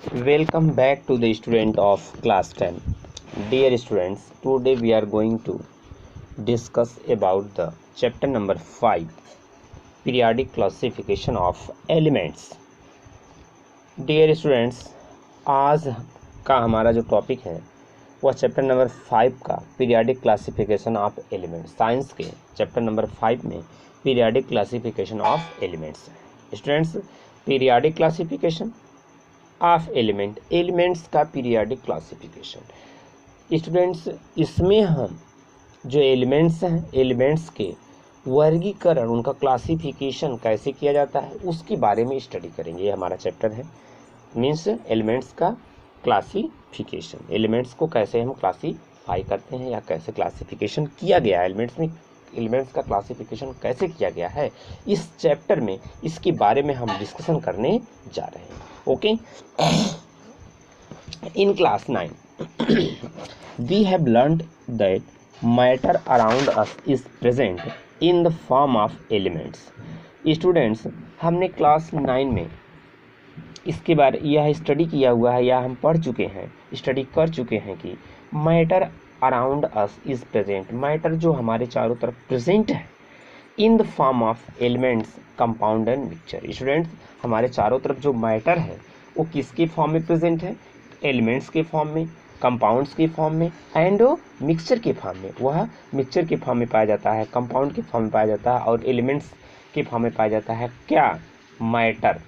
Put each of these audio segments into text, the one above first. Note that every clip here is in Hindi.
Welcome back to the student of class 10. Dear students, today we are going to discuss about the chapter number 5, periodic classification of elements. Dear students, आज का हमारा जो टॉपिक है वह चैप्टर नंबर 5 का periodic classification of elements, science के चैप्टर नंबर 5 में पीरियाडिक क्लासिफिकेशन ऑफ एलिमेंट्स है। Students, periodic classification of elements का पीरियाडिक क्लासिफिकेशन। स्टूडेंट्स, इसमें हम जो एलिमेंट्स हैं, एलिमेंट्स के वर्गीकरण, उनका क्लासिफिकेशन कैसे किया जाता है उसके बारे में स्टडी करेंगे। ये हमारा चैप्टर है, मीन्स एलिमेंट्स का क्लासिफिकेशन। एलिमेंट्स को कैसे हम क्लासीफाई करते हैं या कैसे क्लासिफिकेशन किया गया है, एलिमेंट्स का क्लासिफिकेशन कैसे किया गया है, इस चैप्टर में इसके बारे में हम डिस्कशन करने जा रहे हैं। Okay, in class 9 we have learned that matter around us is present in the form of elements. Students, हमने क्लास 9 में इसके बारे यह स्टडी किया हुआ है या हम पढ़ चुके हैं, स्टडी कर चुके हैं कि matter around us is present. Matter जो हमारे चारों तरफ प्रेजेंट है in the form of elements, compound and mixture. Students, हमारे चारों तरफ जो मैटर है वो किसके फॉर्म में प्रेजेंट है? एलिमेंट्स के फॉर्म में, कंपाउंड्स के फॉर्म में एंड मिक्सचर के फॉर्म में। वह मिक्सचर के फॉर्म में पाया जाता है, कंपाउंड के फॉर्म में पाया जाता है और एलिमेंट्स के फॉर्म में पाया जाता है। क्या? मैटर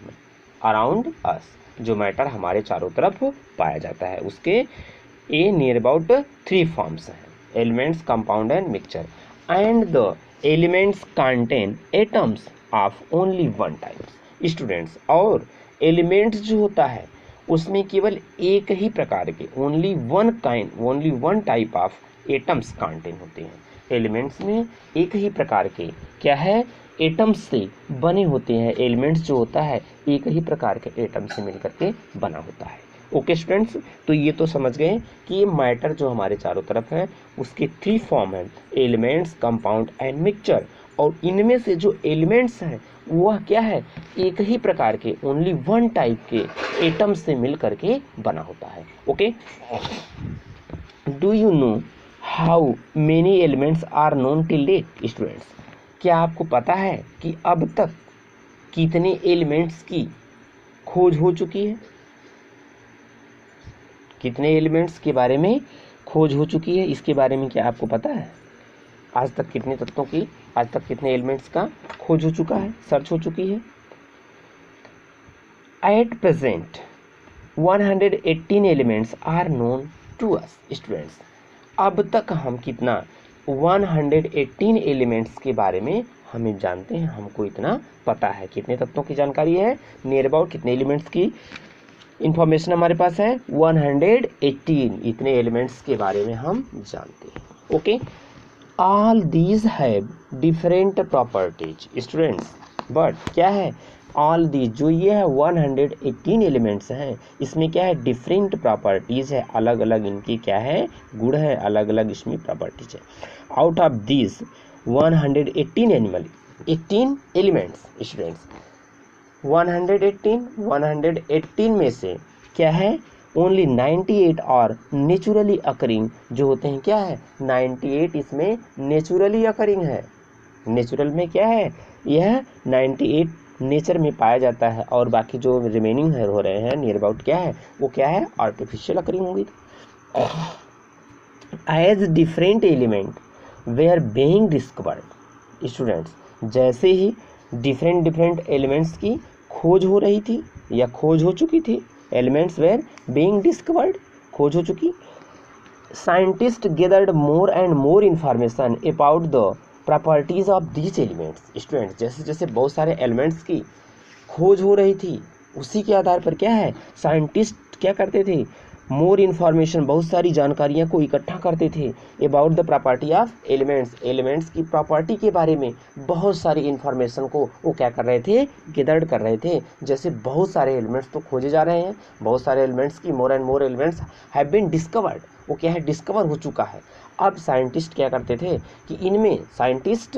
अराउंड अस, जो मैटर हमारे चारों तरफ पाया जाता है, उसके ए नियर अबाउट 3 फॉर्म्स हैं, elements, compound and mixture. And the elements contain atoms of only one type. Students, और एलिमेंट्स जो होता है उसमें केवल एक ही प्रकार के, only one type of atoms contain होते हैं। एलिमेंट्स में एक ही प्रकार के क्या है? एटम्स से बने होते हैं। एलिमेंट्स जो होता है एक ही प्रकार के एटम से मिलकर के बना होता है। ओके स्टूडेंट्स, तो ये तो समझ गए कि ये मैटर जो हमारे चारों तरफ है उसके 3 फॉर्म हैं, एलिमेंट्स, कंपाउंड एंड मिक्सचर। और इनमें से जो एलिमेंट्स हैं वह क्या है? एक ही प्रकार के, ओनली वन टाइप के एटम से मिल करके बना होता है। Okay, do you know how many elements are known till date? Students, क्या आपको पता है कि अब तक कितने एलिमेंट्स की खोज हो चुकी है? कितने एलिमेंट्स के बारे में खोज हो चुकी है, इसके बारे में क्या आपको पता है? आज तक कितने तत्वों की, आज तक कितने एलिमेंट्स का खोज हो चुका है, सर्च हो चुकी है? At present 118 elements are known to us. Students, अब तक हम कितना 118 एलिमेंट्स के बारे में हमें जानते हैं, हमको इतना पता है। कितने तत्वों की जानकारी है? नियर अबाउट कितने एलिमेंट्स की इंफॉर्मेशन हमारे पास है? 118, इतने एलिमेंट्स के बारे में हम जानते हैं। Okay, all these have different properties. Students, but क्या है? ऑल दीज, जो ये है 118 एलिमेंट्स हैं, इसमें क्या है? डिफरेंट प्रॉपर्टीज है, अलग अलग इनकी क्या है? गुण है, अलग अलग इसमें प्रॉपर्टीज है। Out of these 118 elements, students 118 में से क्या है? ओनली 98 और नेचुरली अकरिंग जो होते हैं, क्या है? 98 इसमें नेचुरली अकरिंग है। नेचुरल में क्या है? यह 98 नेचर में पाया जाता है और बाकी जो रिमेनिंग है हो रहे हैं नियर अबाउट क्या है? वो क्या है? आर्टिफिशियल अकरिंग होंगी। As different element were being discovered. Students, जैसे ही डिफरेंट एलिमेंट्स की खोज हो रही थी या खोज हो चुकी थी, एलिमेंट्स वेयर बीइंग डिस्कवर्ड, खोज हो चुकी, scientist gathered more and more information about the properties of these elements. Students, जैसे जैसे बहुत सारे एलिमेंट्स की खोज हो रही थी उसी के आधार पर क्या है? साइंटिस्ट क्या करते थे? मोर इन्फॉर्मेशन, बहुत सारी जानकारियाँ को इकट्ठा करते थे about the property of elements. Elements की प्रॉपर्टी के बारे में बहुत सारी इन्फॉर्मेशन को वो क्या कर रहे थे? गेदर्ड कर रहे थे। जैसे बहुत सारे एलिमेंट्स तो खोजे जा रहे हैं, बहुत सारे एलिमेंट्स की more and more elements have been discovered, वो क्या है? डिस्कवर हो चुका है। अब साइंटिस्ट क्या करते थे कि इनमें scientist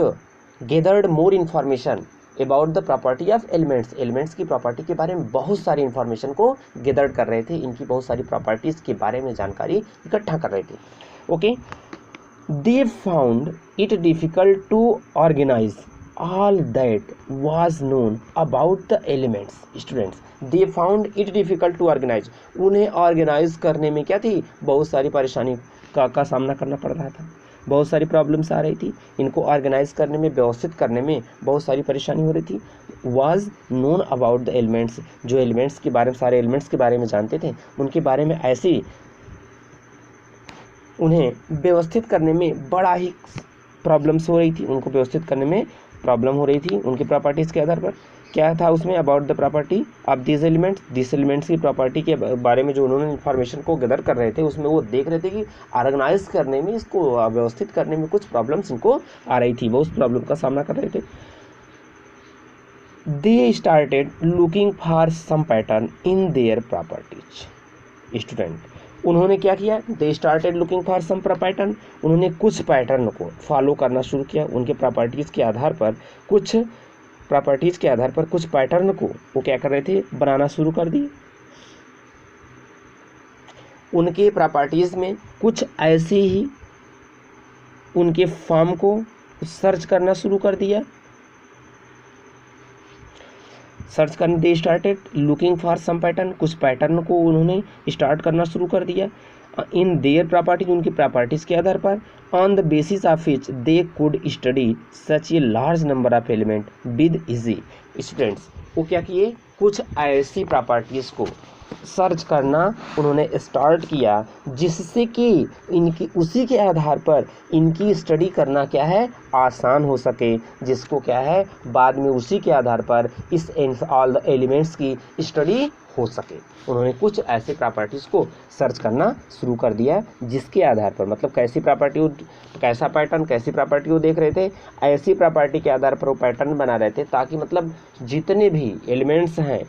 gathered more information about the property of elements, elements की प्रॉपर्टी के बारे में बहुत सारी इंफॉर्मेशन को गैदर कर रहे थे, इनकी बहुत सारी प्रॉपर्टीज़ के बारे में जानकारी इकट्ठा कर रहे थे। Okay, they found it difficult to organise all that was known about the elements. Students, they found it difficult to organize. उन्हें ऑर्गेनाइज करने में क्या थी, बहुत सारी परेशानी का सामना करना पड़ रहा था, बहुत सारी प्रॉब्लम्स आ रही थी, इनको ऑर्गेनाइज करने में, व्यवस्थित करने में बहुत सारी परेशानी हो रही थी। was known about the elements, जो एलिमेंट्स के बारे में, सारे एलिमेंट्स के बारे में जानते थे, उनके बारे में ऐसी उन्हें व्यवस्थित करने में बड़ा ही प्रॉब्लम्स हो रही थी, उनको व्यवस्थित करने में प्रॉब्लम हो रही थी उनकी प्रॉपर्टीज़ के आधार पर। क्या था उसमें, about the property of this elements की प्रॉपर्टी के बारे में जो उन्होंने इन्फॉर्मेशन को गैदर कर रहे थे, उसमें वो देख रहे थे कि ऑर्गेनाइज करने में, इसको व्यवस्थित करने में कुछ प्रॉब्लम्स इनको आ रही थी, वो उस प्रॉब्लम का सामना कर रहे थे। They started looking for some pattern in their properties. Student, उन्होंने क्या किया, they started looking for some pattern, उन्होंने कुछ पैटर्न को फॉलो करना शुरू किया, उनके प्रॉपर्टीज़ के आधार पर, कुछ प्रॉपर्टीज़ के आधार पर कुछ पैटर्न को वो क्या कर रहे थे, बनाना शुरू कर दिए। उनके प्रॉपर्टीज़ में कुछ ऐसे ही उनके फॉर्म को सर्च करना शुरू कर दिया, सर्च करने, they started looking for some pattern, कुछ पैटर्न को उन्होंने स्टार्ट करना शुरू कर दिया इन देयर प्रॉपर्टीज, उनकी प्रॉपर्टीज़ के आधार पर, on the basis of which they could study such a large number of element with easy. Students, वो क्या किए, कुछ ऐसी प्रॉपर्टीज़ को सर्च करना उन्होंने स्टार्ट किया जिससे कि इनकी, उसी के आधार पर इनकी स्टडी करना क्या है, आसान हो सके, जिसको क्या है बाद में उसी के आधार पर इस ऑल द एलिमेंट्स की स्टडी हो सके। उन्होंने कुछ ऐसे प्रॉपर्टीज़ को सर्च करना शुरू कर दिया जिसके आधार पर, मतलब कैसी प्रॉपर्टी, कैसा पैटर्न, कैसी प्रॉपर्टी वो देख रहे थे, ऐसी प्रॉपर्टी के आधार पर वो पैटर्न बना रहे थे, ताकि मतलब जितने भी एलिमेंट्स हैं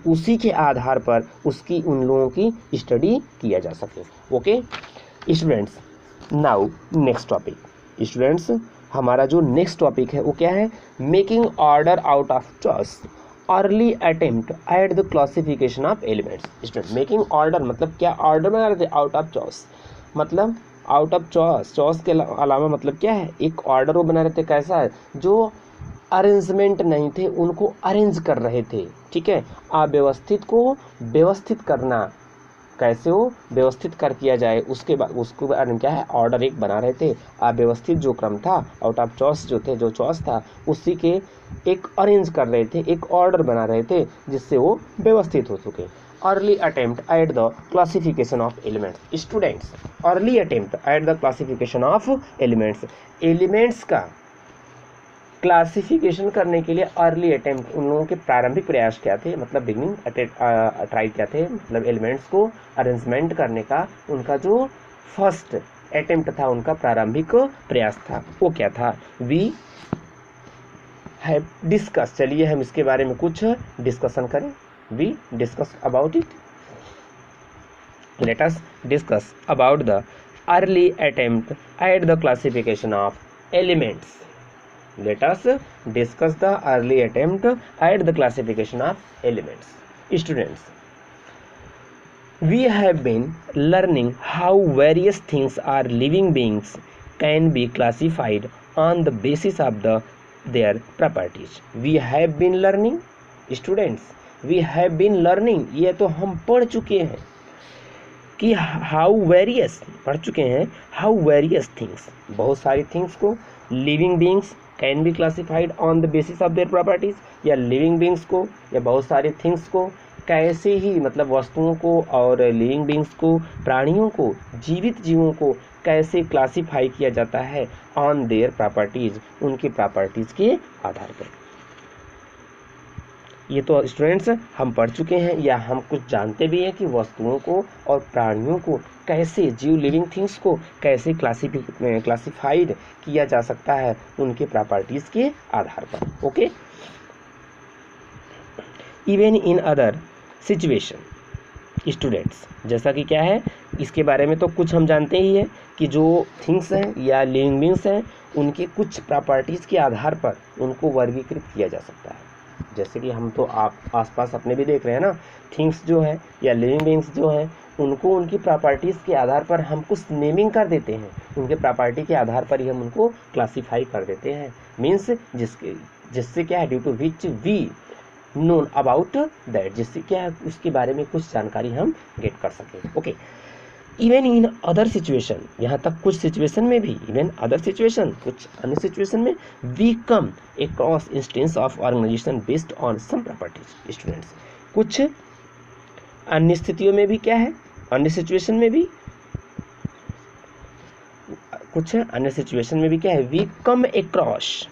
उसी के आधार पर उसकी, उन लोगों की स्टडी किया जा सके। Okay students, now next topic. Students, हमारा जो नेक्स्ट टॉपिक है वो क्या है, making order out of choice, early attempt at the classification of elements. Student, making order मतलब क्या, ऑर्डर बना रहे थे आउट ऑफ चॉइस, मतलब आउट ऑफ चॉइस, चॉइस के अलावा मतलब क्या है, एक ऑर्डर वो बना रहे थे, कैसा है, जो अरेंजमेंट नहीं थे उनको अरेंज कर रहे थे, ठीक है, अव्यवस्थित को व्यवस्थित करना, कैसे वो व्यवस्थित कर किया जाए, उसके बाद उसके बारे में क्या है, ऑर्डर एक बना रहे थे, अव्यवस्थित जो क्रम था, आउट ऑफ चॉइस जो थे, जो चॉइस था उसी के एक अरेंज कर रहे थे, एक ऑर्डर बना रहे थे जिससे वो व्यवस्थित हो सके। Early attempt at the classification of elements. Students, early attempt at the classification of elements, elements का क्लासिफिकेशन करने के लिए अर्ली अटेम्प्ट, उन लोगों के प्रारंभिक प्रयास क्या थे, मतलब बिगनिंग ट्राई क्या थे, मतलब एलिमेंट्स को अरेंजमेंट करने का उनका जो फर्स्ट अटेम्प्ट था, उनका प्रारंभिक प्रयास था, वो क्या था, वी हैव डिस्कस। चलिए हम इसके बारे में कुछ डिस्कशन करें, we discuss about it, let us discuss about the early attempt at the classification of elements. Let us discuss the early attempt at the classification of elements. Students, we have been learning how various things are living beings can be classified on the basis of their properties. We have been learning, students, we have been learning, ये तो हम पढ़ चुके हैं कि हाउ वेरियस, पढ़ चुके हैं हाउ वेरियस थिंग्स, बहुत सारी थिंग्स को, living beings can be classified on the basis of their properties, या लिविंग बींग्स को या बहुत सारे थिंग्स को कैसे ही, मतलब वस्तुओं को और लिविंग बींग्स को, प्राणियों को, जीवित जीवों को कैसे क्लासिफाई किया जाता है ऑन देयर प्रॉपर्टीज़, उनकी प्रॉपर्टीज़ के आधार पर। ये तो स्टूडेंट्स हम पढ़ चुके हैं, या हम कुछ जानते भी हैं कि वस्तुओं को और प्राणियों को कैसे, जीव लिविंग थिंग्स को कैसे क्लासिफाइड किया जा सकता है उनके प्रॉपर्टीज़ के आधार पर। Okay, even in other situation. Students, जैसा कि क्या है, इसके बारे में तो कुछ हम जानते ही हैं कि जो थिंग्स हैं या लिविंग बींग्स हैं उनके कुछ प्रॉपर्टीज़ के आधार पर उनको वर्गीकृत किया जा सकता है। जैसे कि हम तो आप आसपास अपने भी देख रहे हैं ना, थिंग्स जो है या लिविंग बीइंग्स जो हैं उनको उनकी प्रॉपर्टीज़ के आधार पर हम कुछ नेमिंग कर देते हैं, उनके प्रॉपर्टी के आधार पर ही हम उनको क्लासीफाई कर देते हैं। मीन्स जिससे क्या है, due to which we known about that, जिससे क्या है उसके बारे में कुछ जानकारी हम गेट कर सकें। Okay, even in other situation, यहाँ तक कुछ सिचुएशन में भी, इवन अदर सिचुएशन, कुछ अन्य सिचुएशन में, we come across instance of organisation based on some properties. Students, कुछ अन्य स्थितियों में भी क्या है, अन्य सिचुएशन में भी, कुछ अन्य सिचुएशन में भी क्या है, वी कम अक्रॉस,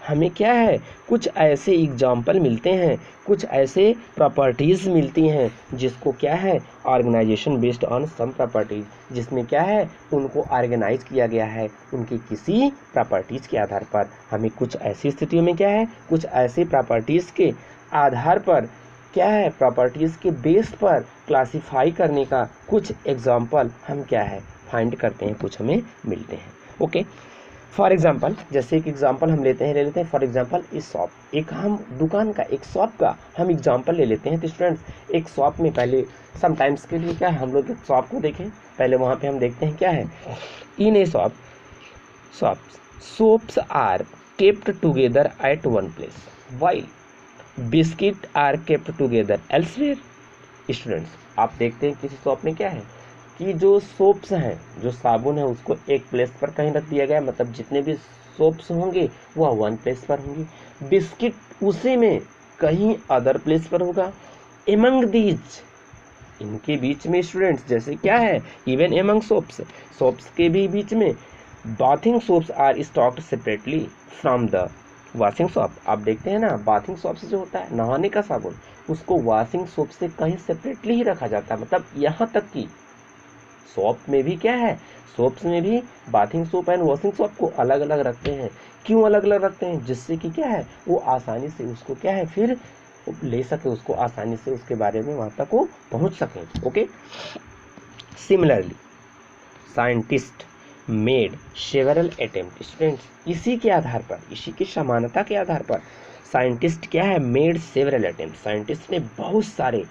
हमें क्या है, कुछ ऐसे एग्जाम्पल मिलते हैं, कुछ ऐसे प्रॉपर्टीज़ मिलती हैं जिसको क्या है, organisation based on some properties, जिसमें क्या है उनको ऑर्गेनाइज किया गया है उनकी किसी प्रॉपर्टीज़ के आधार पर। हमें कुछ ऐसी स्थितियों में क्या है, कुछ ऐसे प्रॉपर्टीज़ के आधार पर क्या है, प्रॉपर्टीज़ के बेस पर क्लासीफाई करने का कुछ एग्जाम्पल हम क्या है फाइंड करते हैं, कुछ हमें मिलते हैं। ओके, फॉर एग्जाम्पल, जैसे एक एग्जाम्पल हम ले लेते हैं फॉर एग्जाम्पल इस शॉप, एक हम दुकान का, एक शॉप का हम एग्जाम्पल ले लेते हैं। तो स्टूडेंट्स, एक शॉप में पहले समटाइम्स के लिए क्या है, हम लोग एक शॉप को देखें, पहले वहाँ पे हम देखते हैं क्या है, in a shop soaps are kept together at one place while biscuit are kept together elsewhere. Students, आप देखते हैं किसी शॉप में क्या है कि जो सोप्स हैं, जो साबुन है, उसको एक प्लेस पर कहीं रख दिया गया, मतलब जितने भी सोप्स होंगे वह वन प्लेस पर होंगे, बिस्किट उसी में कहीं अदर प्लेस पर होगा। एमंग दीज, इनके बीच में स्टूडेंट्स जैसे क्या है, इवन एमंग सोप्स के भी बीच में, bathing soaps are stocked separately from the washing soap. आप देखते हैं ना, बाथिंग सोप से जो होता है नहाने का साबुन, उसको वॉशिंग सोप से कहीं सेपरेटली ही रखा जाता है। मतलब यहाँ तक कि सोप में भी क्या है, सोप्स में भी bathing soap and washing soap को अलग अलग रखते हैं। क्यों अलग अलग रखते हैं, जिससे कि क्या है वो आसानी से उसको क्या है फिर ले सके, उसको आसानी से उसके बारे में वहाँ तक वो पहुँच सके। Okay, similarly scientist made several attempt. Students, इसी के आधार पर, इसी की समानता के आधार पर साइंटिस्ट क्या है, मेड सेवरल अटेम्प्ट, साइंटिस्ट ने बहुत सारे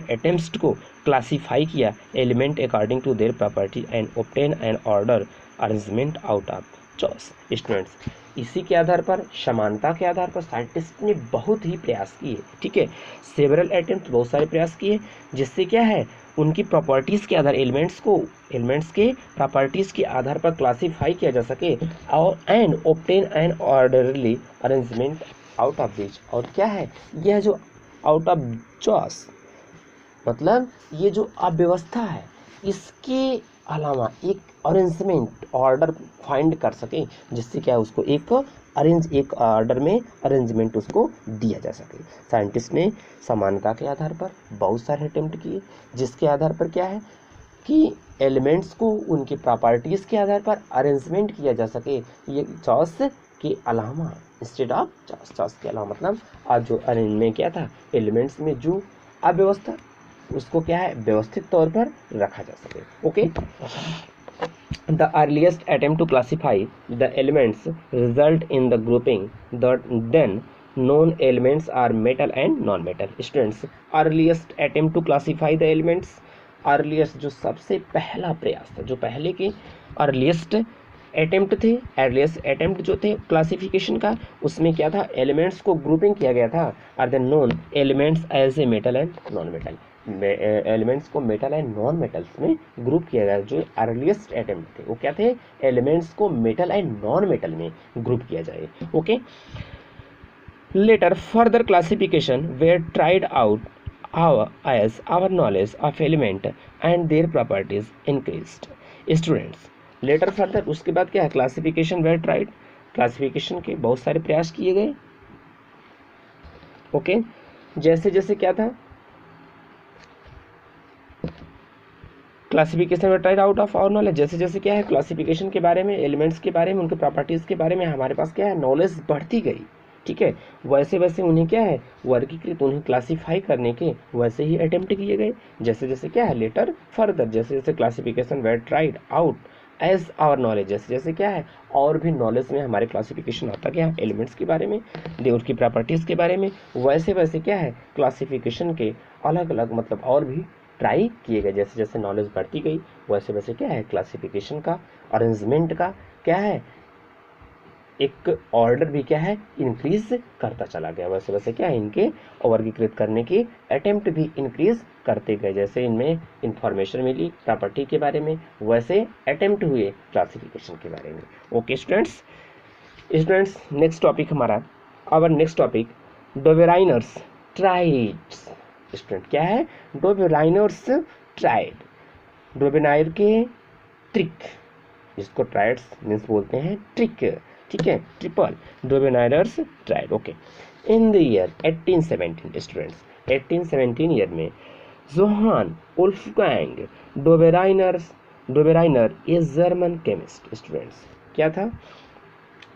अटेम्प्ट्स को क्लासीफाई किया element according to their property and obtain an order arrangement out of choice. Students, इसी के आधार पर, समानता के आधार पर साइंटिस्ट ने बहुत ही प्रयास किए। ठीक है, सेवरल अटेम्प्ट, बहुत सारे प्रयास किए, जिससे क्या है उनकी प्रॉपर्टीज़ के आधार, एलिमेंट्स के प्रॉपर्टीज़ के आधार पर क्लासीफाई किया जा सके और and obtain an orderly arrangement out of this. और क्या है, यह जो आउट ऑफ चॉइस, मतलब ये जो अव्यवस्था है, इसके अलावा एक अरेंजमेंट, ऑर्डर फाइंड कर सके, जिससे क्या है उसको एक ऑर्डर में अरेंजमेंट उसको दिया जा सके। साइंटिस्ट ने समानता के आधार पर बहुत सारे अटेम्प्ट किए, जिसके आधार पर क्या है कि एलिमेंट्स को उनकी प्रॉपर्टीज़ के आधार पर अरेंजमेंट किया जा सके। ये चॉइस के अलावा, इंस्टेड ऑफ चॉइस के अलावा, मतलब आज जो अरेंजमेंट क्या था, एलिमेंट्स में जो अव्यवस्था, उसको क्या है व्यवस्थित तौर पर रखा जा सके। Okay, the earliest attempt to classify the elements result in the grouping the then known elements are metal and non metal. Students, earliest attempt to classify the elements, earliest जो सबसे पहला प्रयास था, जो पहले के अर्लीस्ट अटेम्प्ट जो थे क्लासिफिकेशन का, उसमें क्या था, एलिमेंट्स को ग्रुपिंग किया गया था, are the known elements as a metal and non metal. Elements को मेटल एंड नॉन मेटल्स में ग्रुप किया गया। जो अर्लीस्ट अटेम्प्ट थे वो क्या थे, एलिमेंट्स को मेटल एंड नॉन मेटल में ग्रुप किया जाए। Okay, later further classification were tried out as our knowledge of element and their properties increased. Students, later further, उसके बाद क्या है, क्लासिफिकेशन वेयर ट्राइड, क्लासिफिकेशन के बहुत सारे प्रयास किए गए। ओके, जैसे जैसे क्या था, classification were tried out of our knowledge, जैसे जैसे क्या है क्लासिफिकेशन के बारे में, एलिमेंट्स के बारे में, उनके प्रॉपर्टीज़ के बारे में हमारे पास क्या है नॉलेज बढ़ती गई, ठीक है। वैसे वैसे उन्हें क्या है वर्गीकृत, उन्हें क्लासीफाई करने के वैसे ही अटेम्प्ट किए गए, जैसे जैसे क्या है लेटर फर्दर, जैसे जैसे classification were tried out as our knowledge, जैसे जैसे क्या है और भी नॉलेज में हमारे क्लासिफिकेशन आता क्या है एलिमेंट्स के बारे में, देवर की प्रॉपर्टीज़ के बारे में, वैसे वैसे क्या है क्लासिफिकेशन के अलग अलग मतलब और भी ट्राई किए गए। जैसे जैसे नॉलेज बढ़ती गई वैसे वैसे क्या है क्लासिफिकेशन का अरेंजमेंट का क्या है एक ऑर्डर भी क्या है इंक्रीज करता चला गया। वैसे वैसे क्या है इनके वर्गीकृत करने की अटेम्प्ट भी इंक्रीज करते गए, जैसे इनमें इंफॉर्मेशन मिली प्रॉपर्टी के बारे में वैसे अटेम्प्ट हुए क्लासिफिकेशन के बारे में। ओके स्टूडेंट्स, नेक्स्ट टॉपिक हमारा our next topic Dobereiner's triads. Student क्या है डोबेराइनर्स ट्राइड, डोबेराइनर के ट्रिक, इसको ट्राइड्स मीन्स बोलते हैं ट्रिक, ठीक है triple Dobereiner's triad. Okay in the year 1817 students 1817 year में Johann Wolfgang Dobereiner a German chemist. Students क्या था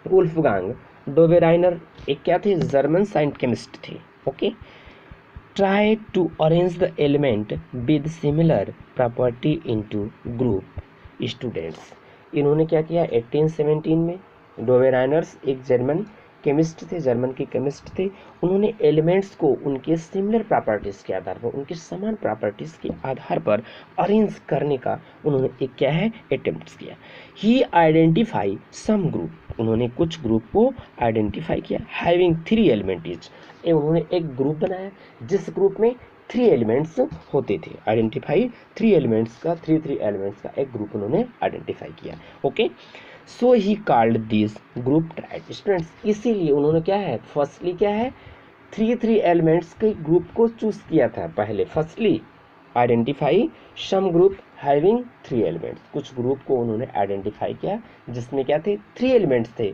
वुल्फगैंग डोबेराइनर एक क्या थे जर्मन साइंस केमिस्ट थे। Okay try to arrange the element with similar property into group। Students इन्होंने क्या किया 1817 में डोबेराइनर्स एक जर्मन केमिस्ट थे, जर्मन के केमिस्ट थे, उन्होंने एलिमेंट्स को उनके सिमिलर प्रॉपर्टीज़ के आधार पर उनके समान प्रॉपर्टीज़ के आधार पर अरेंज करने का उन्होंने एक क्या है अटेम्प्ट किया। ही आइडेंटिफाई सम ग्रुप, उन्होंने कुछ ग्रुप को आइडेंटिफाई किया हैविंग 3 एलिमेंट इच, उन्होंने एक ग्रुप बनाया जिस ग्रुप में 3 एलिमेंट्स होते थे, आइडेंटिफाई 3 एलिमेंट्स का 3 एलिमेंट्स का एक ग्रुप उन्होंने आइडेंटिफाई किया। Okay so he called this group tried. Students इसीलिए उन्होंने क्या है फर्स्टली क्या है 3 एलिमेंट्स के ग्रुप को चूज किया था पहले, firstly identify some group having 3 elements, कुछ ग्रुप को उन्होंने आइडेंटिफाई किया जिसमें क्या थे 3 एलिमेंट्स थे।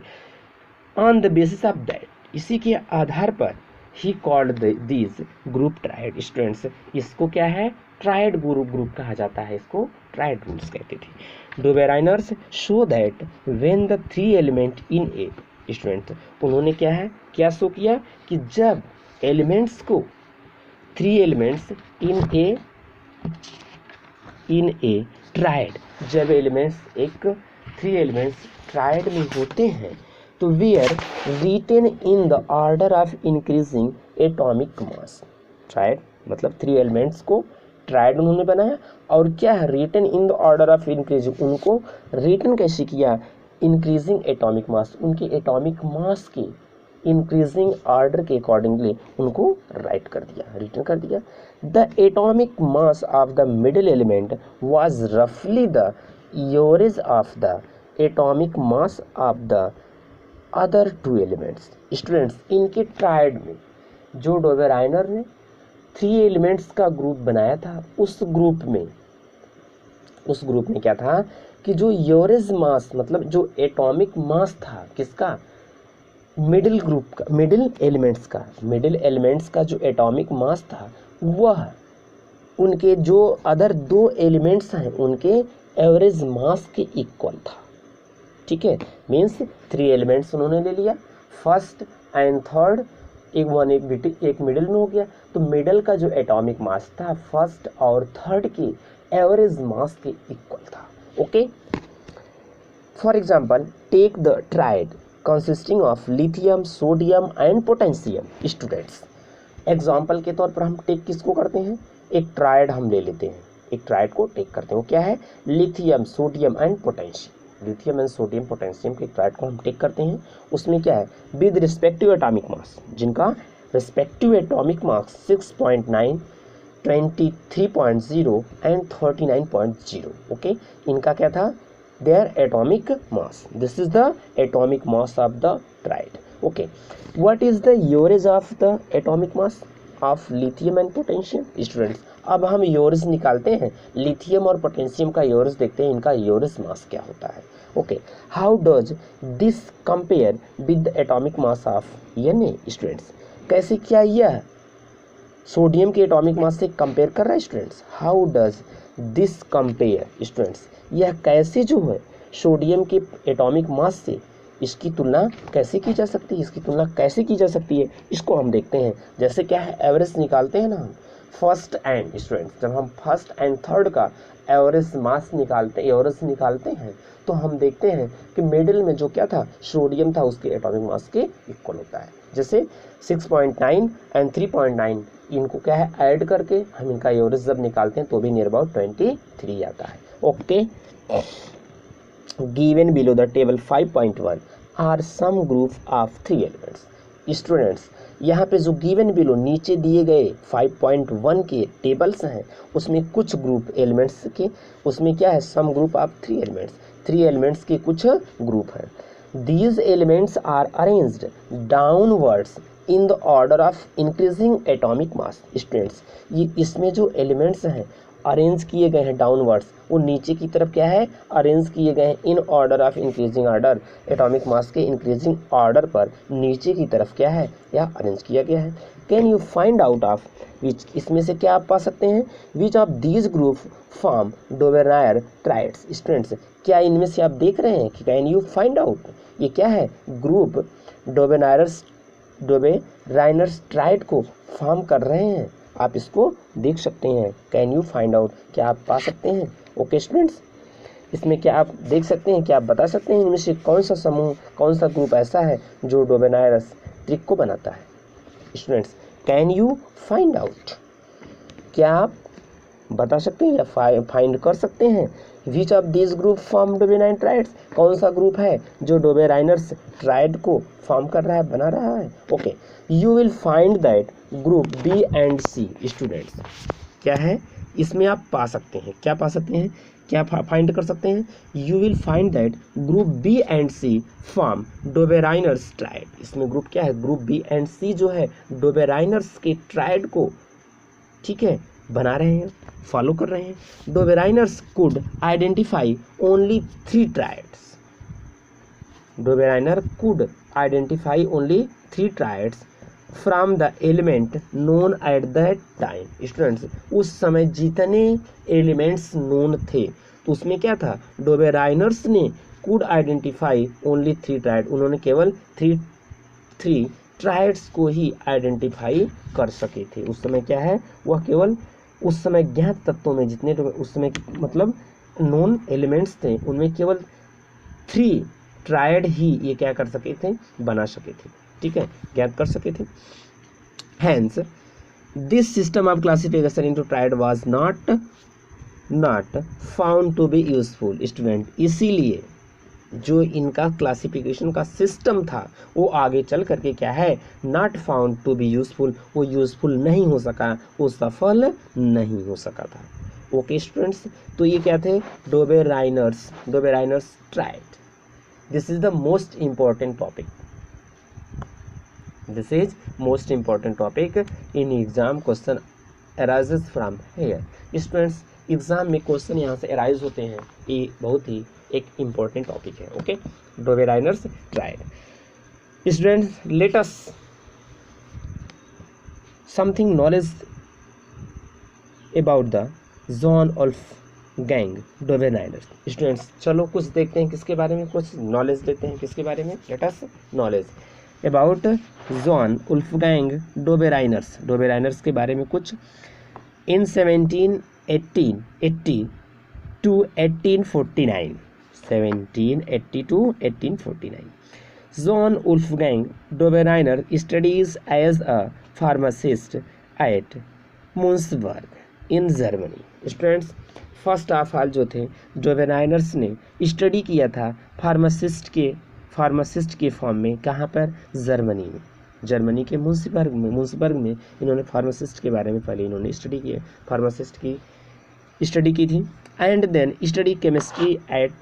On the basis of that, इसी के आधार पर he called these group tried. Students इसको क्या है ट्राइड ग्रुप कहा जाता है, इसको ट्राइड ग्रुप्स कहते थे। Dobereiner's show that when the 3 element in a, students उन्होंने क्या है क्या शो किया कि जब एलिमेंट्स को 3 एलिमेंट्स इन ए ट्राइड, जब एलिमेंट्स एक 3 एलिमेंट्स ट्राइड में होते हैं तो were written in the order of increasing atomic mass. Triad मतलब 3 एलिमेंट्स को ट्राइड उन्होंने बनाया और क्या है written in the order of increasing, उनको रिटेन कैसे किया इंक्रीजिंग एटॉमिक मास, उनके एटॉमिक मास के इंक्रीजिंग ऑर्डर के अकॉर्डिंगली उनको राइट कर दिया रिटर्न कर दिया। The atomic mass of the middle element was रफली the average of the atomic mass of the other 2 elements. Students इनके ट्राइड में जो डोबेराइनर ने 3 एलिमेंट्स का ग्रुप बनाया था उस ग्रुप में क्या था कि जो एवरेज मास मतलब जो एटॉमिक मास था किसका मिडिल ग्रुप का, मिडिल एलिमेंट्स का जो एटॉमिक मास था वह उनके जो अदर 2 एलिमेंट्स हैं उनके एवरेज मास के इक्वल था। ठीक है मीन्स 3 एलिमेंट्स उन्होंने ले लिया, फर्स्ट एंड थर्ड, एक मिडिल में हो गया, तो मिडिल का जो एटॉमिक मास था फर्स्ट और थर्ड के एवरेज मास के इक्वल था। Okay for example take the triad consisting of lithium sodium and potassium. Students example के तौर पर हम टेक किसको करते हैं एक ट्राइड हम ले लेते हैं, एक ट्राइड को टेक करते हैं, वो क्या है lithium sodium and potassium, lithium and sodium potassium के ट्राइड को हम टेक करते हैं। उसमें क्या है विद रिस्पेक्टिव एटॉमिक मास, जिनका respective atomic mass 6.9 23.0 and 39.0। Okay इनका क्या था their atomic mass, this is the atomic mass of the tried. Okay what is the average of the atomic mass of lithium and potassium. Students अब हम एवरेज निकालते हैं, लिथियम और पोटेशियम का एवरेज देखते हैं, इनका एवरेज मास क्या होता है। Okay how does this compare with the atomic mass of Na। Students कैसे क्या यह सोडियम के एटॉमिक मास से कंपेयर कर रहा है students, how does this compare. Students यह कैसे जो है सोडियम के एटॉमिक मास से इसकी तुलना कैसे की जा सकती है, इसकी तुलना कैसे की जा सकती है, इसको हम देखते हैं। जैसे क्या है, एवरेज निकालते हैं ना हम, फर्स्ट एंड स्टूडेंट्स, जब हम फर्स्ट एंड थर्ड का एवरेज मास निकालते हैं तो हम देखते हैं कि मिडिल में जो क्या था, सोडियम था, उसके एटॉमिक मास के इक्वल होता है। जैसे 6.9 एंड 3.9 इनको क्या है, ऐड करके हम इनका एवरेज जब निकालते हैं तो भी नियर अबाउट 23 आता है। Okay, given below the table 5.1 are some group of 3 elements. Students, यहाँ पे जो गिवन बिलो नीचे दिए गए 5.1 के टेबल्स हैं, उसमें कुछ ग्रुप एलिमेंट्स के, उसमें क्या है, some group of 3 elements, 3 elements के कुछ ग्रुप हैं। These elements are arranged downwards in the order of increasing atomic mass. Students, ये इसमें जो एलिमेंट्स हैं अरेंज किए गए हैं डाउनवर्ड्स, वो नीचे की तरफ क्या है, अरेंज किए गए हैं in order of increasing order, atomic mass के इंक्रीजिंग ऑर्डर पर नीचे की तरफ क्या है, या अरेंज किया गया है। Can you find out of which, इसमें से क्या आप पा सकते हैं, which of these group form Dobereiner triads. Students, क्या इनमें से आप देख रहे हैं कि कैन यू फाइंड आउट, ये क्या है, ग्रुप डोबेराइनर्स ट्राइड को फॉर्म कर रहे हैं, आप इसको देख सकते हैं। कैन यू फाइंड आउट, क्या आप पा सकते हैं। ओके स्टूडेंट्स, इसमें क्या आप देख सकते हैं, क्या आप बता सकते हैं इनमें से कौन सा समूह, कौन सा ग्रुप ऐसा है जो डोबेरायर्स ट्रिक को बनाता है। Students, can you find out, क्या आप बता सकते हैं या फाइंड कर सकते हैं, which of this group form Dobereiner triads, कौन सा ग्रुप है जो डोबेराइनर्स ट्राइड को फॉर्म कर रहा है, बना रहा है। Okay, you will find that group B and C. Students, क्या है, इसमें आप पा सकते हैं, क्या पा सकते हैं, क्या फाइंड कर सकते हैं, you will find that group B and C form Dobereiner's triad. इसमें ग्रुप क्या है, ग्रुप बी एंड सी जो है डोबेराइनर्स के ट्राइड को, ठीक है, बना रहे हैं, फॉलो कर रहे हैं। Dobereiner's could identify only 3 triads, Dobereiner could identify only 3 triads from the element known at that time. Students, उस समय जितने एलिमेंट्स नोन थे तो उसमें क्या था, डोबेराइनर्स ने कुड आइडेंटिफाई ओनली 3 ट्राइड, उन्होंने केवल 3 ट्राइड्स को ही आइडेंटिफाई कर सके थे। उस समय क्या है, वह केवल उस समय ज्ञात तत्वों में जितने उस समय मतलब नोन एलिमेंट्स थे उनमें केवल 3 ट्राइड ही ये क्या कर सके थे, बना सके थे, ठीक है, ज्ञात कर सके थे। Hence, this system of classification into triad was not found to be useful. Student, इसीलिए जो इनका क्लासिफिकेशन का सिस्टम था वो आगे चल करके क्या है, not found to be useful, वो यूजफुल नहीं हो सका, वो सफल नहीं हो सका था। ओके स्टूडेंट्स, तो ये क्या थे, Dobereiner's triad. This is the most important topic, this is most important topic in exam, question arises from here. Students, exam में क्वेश्चन यहाँ से अराइज होते हैं, ये बहुत ही एक इम्पॉर्टेंट टॉपिक है। Okay, Dobereiner's triad. Students, let us something knowledge about the John Wolfgang Dobereiner's. Students, चलो कुछ देखते हैं किसके बारे में, कुछ नॉलेज लेते हैं किसके बारे में। Let us knowledge about John Wolfgang Dobereiner's के बारे में कुछ। In 1780 to 1849, 1780 to 1849, John Wolfgang Dobereiner studies as a pharmacist at Munzburg in Germany. Students, first of all जो थे डोबेराइनर्स ने स्टडी किया था फार्मासिस्ट के फॉर्म में, कहाँ पर, जर्मनी में, जर्मनी के मुंसबर्ग में इन्होंने फार्मासिस्ट के बारे में पहले इन्होंने स्टडी किया, फार्मासिस्ट की स्टडी की थी। And then study chemistry at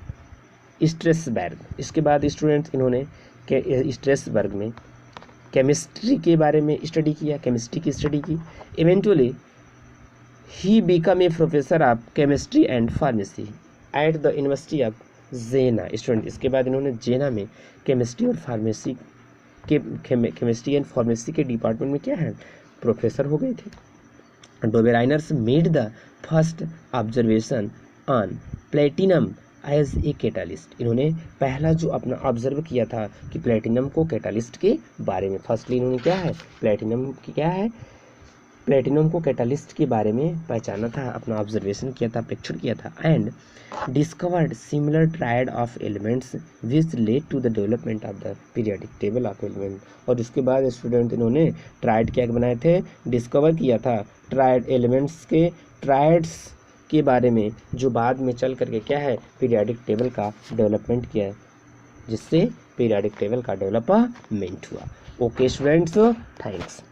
Strasbourg. इसके बाद स्टूडेंट्स इन्होंने स्ट्रेसबर्ग में केमिस्ट्री के बारे में स्टडी किया, केमिस्ट्री की स्टडी की। Eventually he become a professor of chemistry and pharmacy at the University of Jena. Student, इसके बाद इन्होंने जेना में केमिस्ट्री और फार्मेसी के केमिस्ट्री एंड फार्मेसी के डिपार्टमेंट में क्या है, प्रोफेसर हो गए थे। Dobereiner's made the first observation on platinum as a catalyst. इन्होंने पहला जो अपना ऑब्जर्व किया था कि प्लेटिनम को कैटालिस्ट के बारे में, फर्स्टली इन्होंने क्या है, प्लेटिनम की क्या है, प्लेटिनम को कैटालिस्ट के बारे में पहचाना था, अपना ऑब्जर्वेशन किया था, परीक्षण किया था, and discovered similar triad of elements which led to the development of the periodic table of element. और उसके बाद स्टूडेंट इन्होंने ट्रायड क्या बनाए थे, डिस्कवर किया था ट्रायड एलिमेंट्स के ट्रायड्स के बारे में, जो बाद में चल करके क्या है, पीरियोडिक टेबल का डेवलपमेंट किया है, जिससे पीरियोडिक टेबल का डेवलपमेंट हुआ। Okay students, thanks.